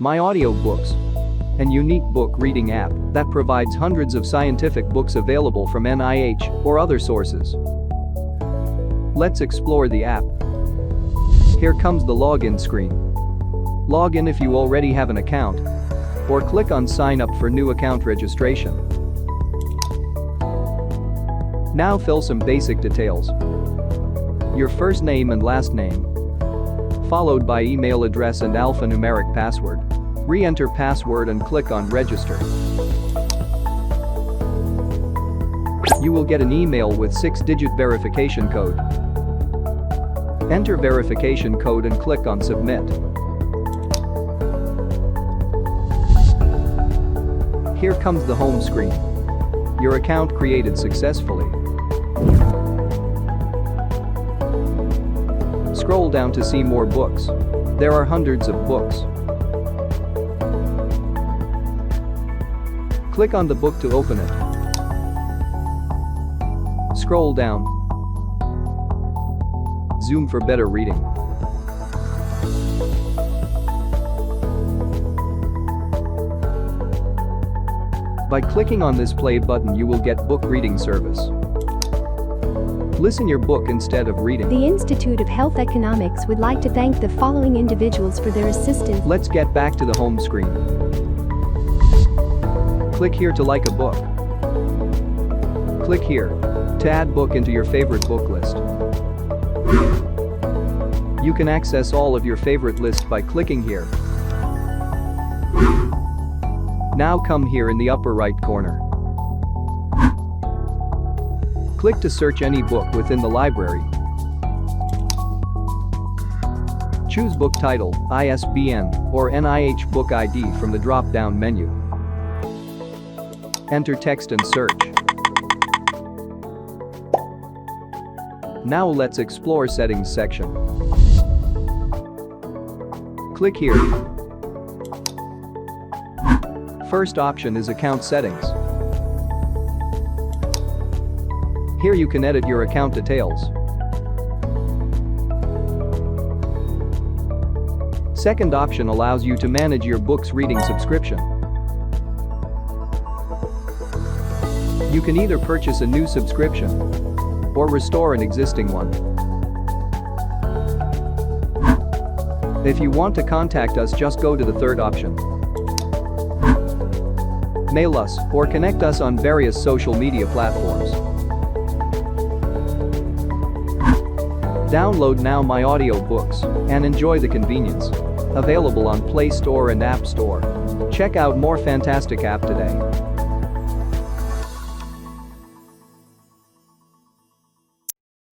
MyAudioBooks, an unique book reading app that provides hundreds of scientific books available from NIH or other sources. Let's explore the app. Here comes the login screen. Log in if you already have an account, or click on Sign up for new account registration. Now fill some basic details. Your first name and last name, followed by email address and alphanumeric password. Re-enter password and click on Register. You will get an email with 6-digit verification code. Enter verification code and click on Submit. Here comes the home screen. Your account created successfully. Scroll down to see more books. There are hundreds of books. Click on the book to open it. Scroll down. Zoom for better reading. By clicking on this play button, you will get book reading service. Listen your book instead of reading. The Institute of Health Economics would like to thank the following individuals for their assistance. Let's get back to the home screen. Click here to like a book. Click here to add book into your favorite book list. You can access all of your favorite list by clicking here. Now come here in the upper right corner. Click to search any book within the library. Choose book title, ISBN, or NIH book ID from the drop-down menu. Enter text and search. Now let's explore settings section. Click here. First option is account settings. Here you can edit your account details. Second option allows you to manage your book's reading subscription. You can either purchase a new subscription or restore an existing one. If you want to contact us, just go to the third option. Mail us or connect us on various social media platforms. Download now MyAudioBooks and enjoy the convenience. Available on Play Store and App Store. Check out more fantastic app today.